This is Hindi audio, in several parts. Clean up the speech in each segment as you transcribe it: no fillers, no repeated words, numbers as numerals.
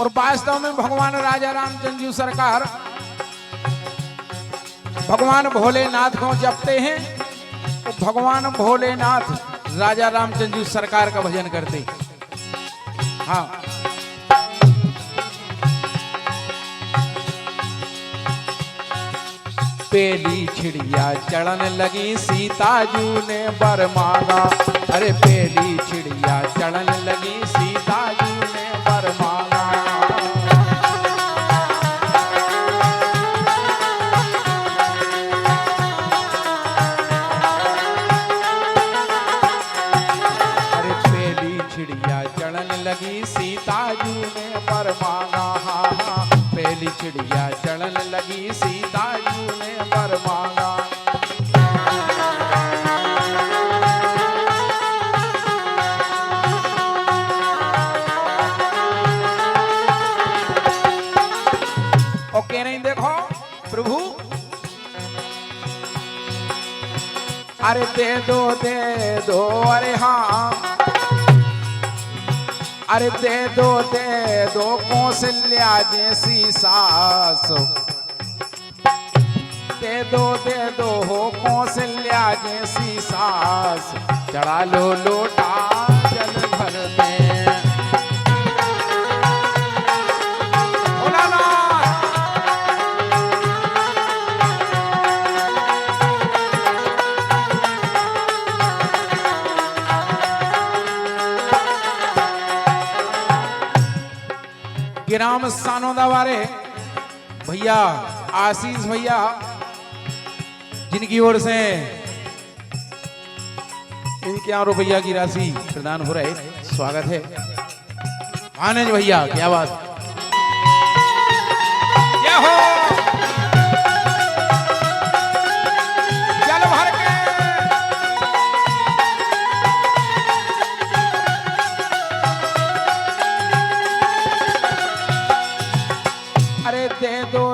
और वास्तव में भगवान राजा रामचंद्र जी सरकार भगवान भोलेनाथ को जपते हैं, तो भगवान भोलेनाथ राजा रामचंद्र जी सरकार का भजन करते। हाँ, पेली चिड़िया चढ़न लगी सीता जू ने वर मांगा। अरे पेली चिड़िया चढ़न लगी सीता जू ने वर मांगा। अरे पेली चिड़िया चढ़न लगी सीता जू ने वर मांगा। हाँ हाँ, पेली चिड़िया चढ़न लगी सीता जू ने वर मांगा। ओके नहीं, देखो प्रभु, अरे दे दो, अरे हाँ, अरे दे दो कौशल्या जैसी सास। दे दो हो कौशल्या जैसी सास। चढ़ा लो लोटा जल भर में। ग्राम सानोदा वाले भैया आशीष भैया, जिनकी ओर से इनके यहाँ रुपया की राशि प्रदान हो रहे, स्वागत है। आनंद भैया, क्या बात, क्या हो, जल भर के। अरे दे दो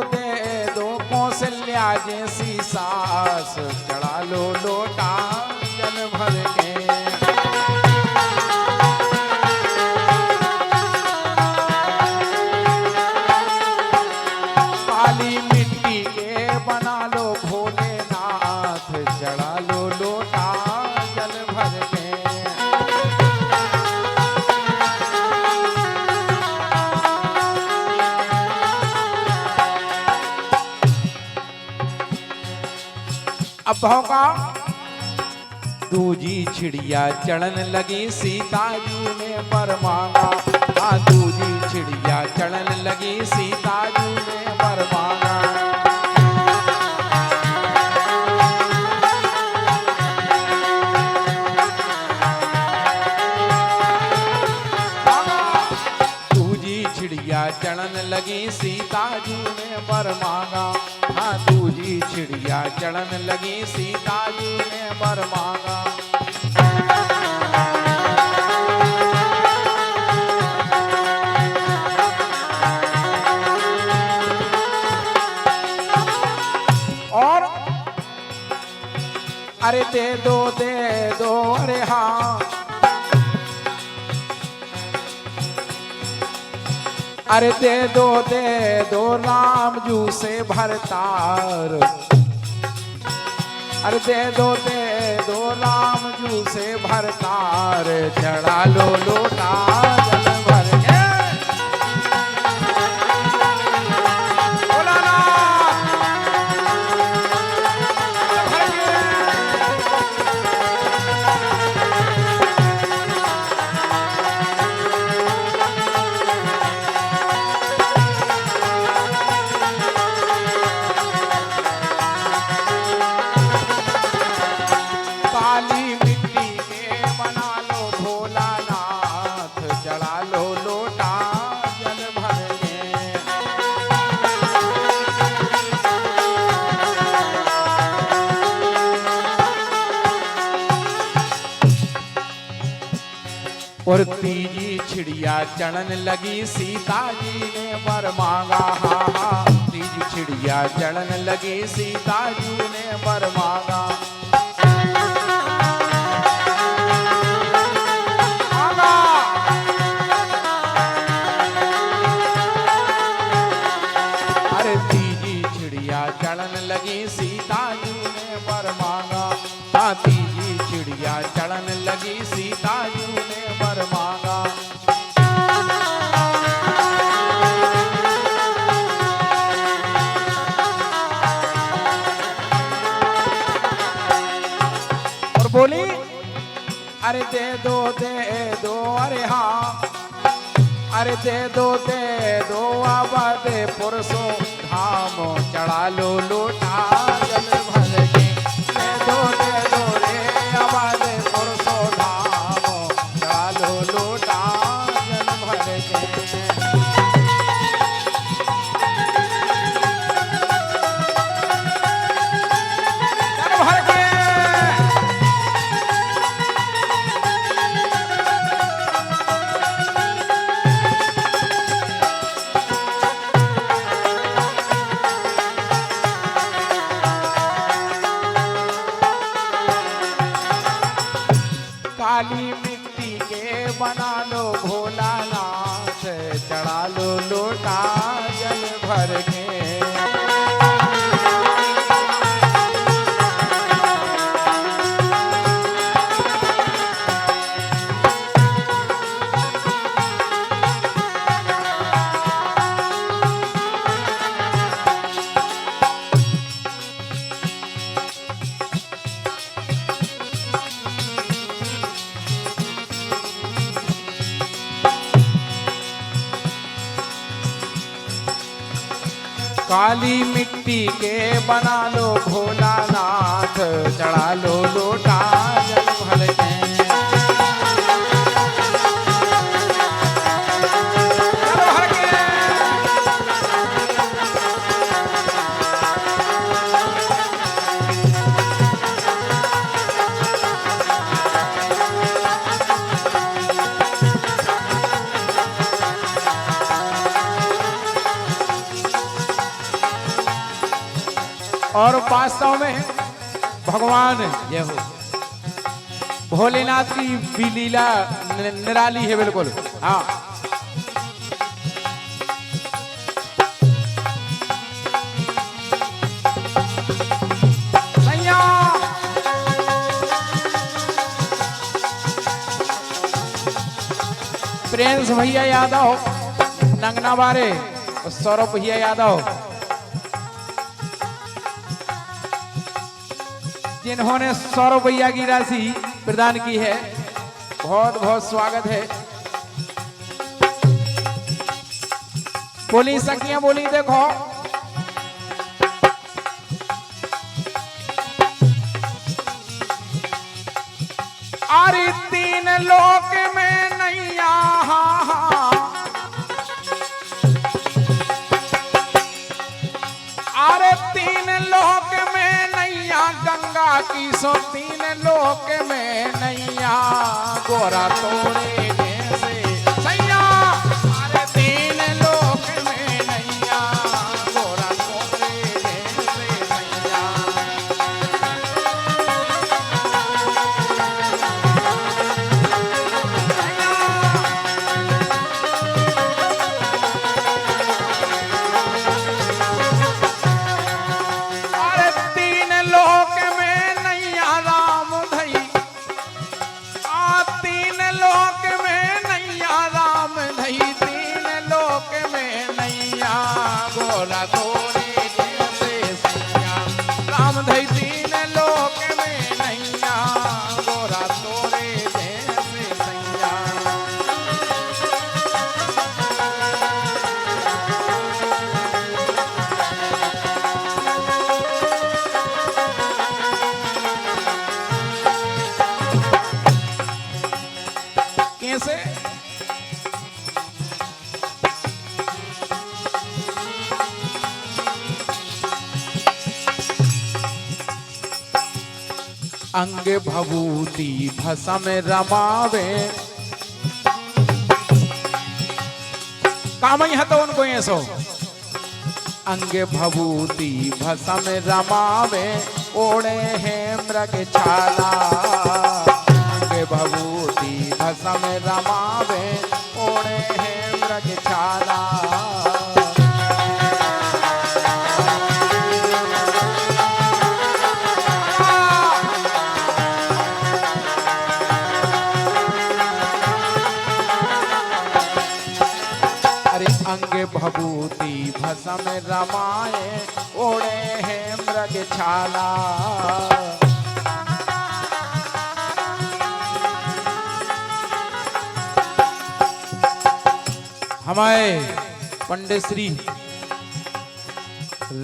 कौशल्या जैसी सास। चढ़ा लो लोटा जल भर के। काली मिट्टी के बना लो भोलेनाथ। चढ़ा लो लोटा जल भर के। अब भाव का, दूजी चिड़िया चढ़न लगी सीता जू ने वर मांगा। हाँ, दूजी चिड़िया चढ़न लगी सीता जू ने वर मांगा। दूजी चिड़िया चढ़न लगी सीता जू ने वर मांगा। हाँ, दूजी चिड़िया चढ़न लगी सीता जू ने वर मांगा। और अरे दे दो, अरे हाँ, अरे दे दो राम जू से भरतार। अरे दे दो राम जू से भरतार। चढ़ा लो लोटा जल भर के। काली मिट्टी के बना लो भोलानाथ। चढ़ा लो लोटा जल भर के। और तीजी चिड़िया चढ़न लगी सीता जी ने वर मांगा। हाँ हाँ, तीजी चिड़िया चढ़न लगी सीता जी ने वर मांगा। और बोली अरे दे दो अरे हाँ, अरे दे दो आबाद पुरसों धाम चढ़ा लो लोटा जल भर के। दे दो रे आबाद पुरसों धाम चढ़ा लो लोटा जल भर के। काली मिट्टी के बना लो भोलानाथ चढ़ा लो लोटा जल भर के। काली मिट्टी के बना लो भोलानाथ चढ़ा लो लोटा जल भर के। और वास्तव में भगवान जय हो भोलेनाथ की भी लीला निराली है बिल्कुल। हाँ प्रिंस भैया यादव नंगना बारे और सौरभ भैया यादव जिन्होंने 100 रुपया की राशि प्रदान की है, बहुत बहुत स्वागत है। बोली सखियां बोली देखो अरे 3 लोक में नैया अरे 3 लोक में नैया गंगा की सो 3 लोक में नैया गोरा तोरे जैसे सैया। अरे 3 लोक में नैया गोरा तोरे जैसे सैया। गोरा तोरे जैसे सैया राम धई 3 लोक में नैया गोरा तोरे जैसे सैया। कैसे अंग भभूति भसम रमावे काम ही तो उनको ऐसो अंग भभूति भसम रमावे ओढ़े है मृग छाला। अंग भभूति भसम रमावे ओढ़े है मृग छाला। अंग भभूति भसम रमाए ओढ़े हैं मृग छाला। हमारे पंडित श्री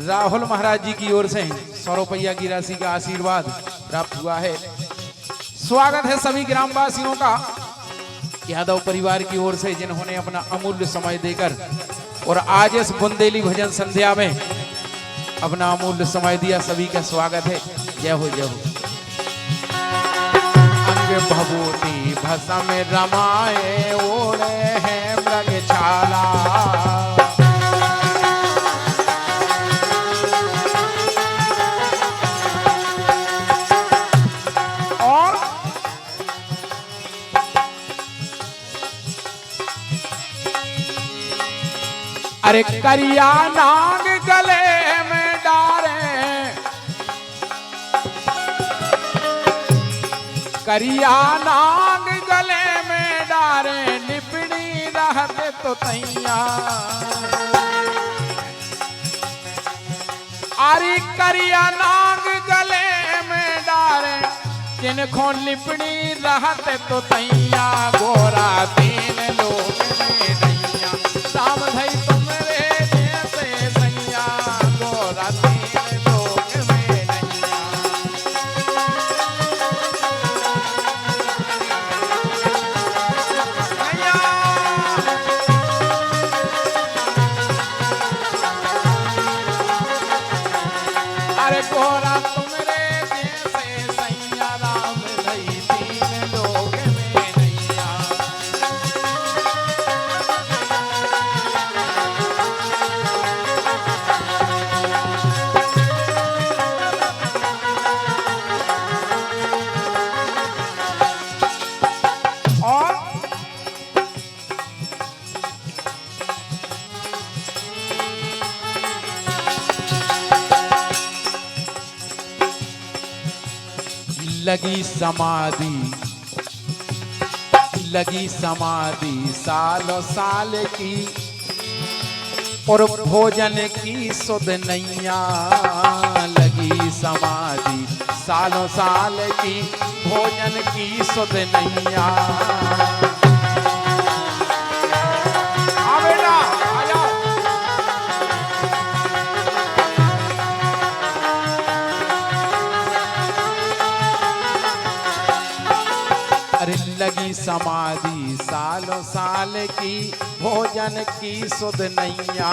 राहुल महाराज जी की ओर से 100 रुपया की राशि का आशीर्वाद प्राप्त हुआ है। स्वागत है सभी ग्रामवासियों का यादव परिवार की ओर से, जिन्होंने अपना अमूल्य समय देकर और आज इस बुंदेली भजन संध्या में अपना अमूल्य समय दिया। सभी का स्वागत है। जय हो जय हो। अंग भभूति भसम रमाए ओढ़े हैं मृग छाला, और अरे करिया नाग गले में डारे, करिया नाग गले में डारे, निपड़ी रहते तो तैया। अरे करिया नाग गले में डारे, जिनको लिपड़ी रहते तो तैया। गोरा तीन लोग में नैया, राम धई तुमरे जैसे सैया। गोरा तीन लोग में नैया, अरे गोरा तुमरे जैसे सैया, राम धई तीन लोग में नैया। और लगी समाधि, लगी समाधि सालों साल की, और भोजन की सुध नैया। लगी समाधि सालों साल की, भोजन की सुध नैया। आ बेटा आ जाओ। अरे लगी समाधि सालों साल की, भोजन की सुध नैया।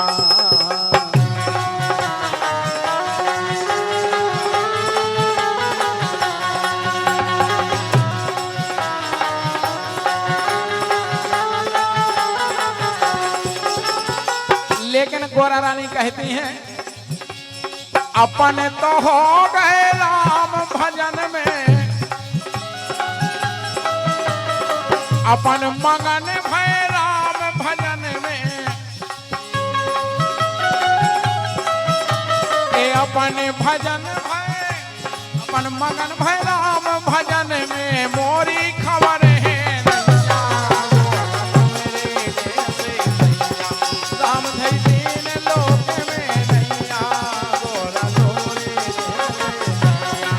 लेकिन गोरा रानी कहती हैं, अपन तो हो गए राम भजन में, अपन मगन भय राम भजन में। ए अपन भजन भय, अपन मगन भय राम भजन में। मोरी खबर है नैया, मेरे जैसे सैया। राम धई तीन लोक में नैया, गोरा तोरे जैसे सैया।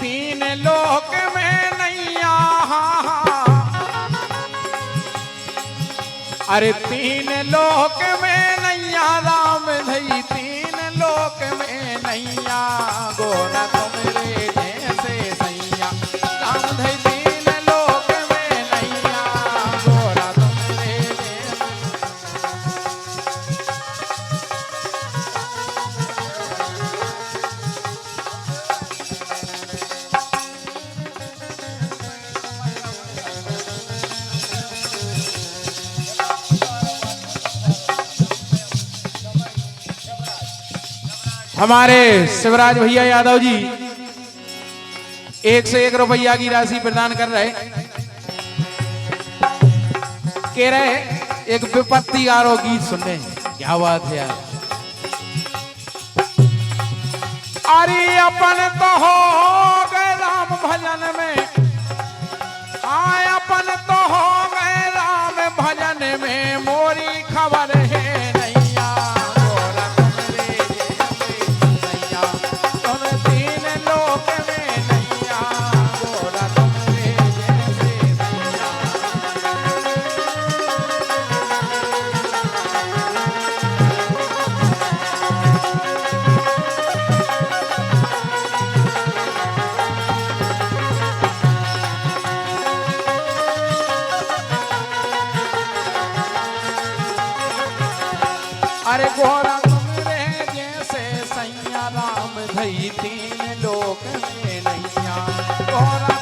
तीन लोक में नैया, अरे तीन लोक में नैया। राम धई तीन लोक में नैया, गोरा तुमरे जैसे सैया। राम धई तीन लोक में नैया, गोरा तुमरे जैसे। हमारे शिवराज भैया यादव जी 1 से 1 रुपया की राशि प्रदान कर रहे, कह रहे एक विपत्ति आरो गीत सुनने। क्या बात है यार। अरे अपन तो हो गए राम भजन में, पावर है नैया गोरा तुमरे जैसे नैया तुम तीन लोक में नैया गोरा तुमरे जैसे नैया। अरे गोरा तुमरे जैसे सैया राम धई तीन लोक में नैया गोरा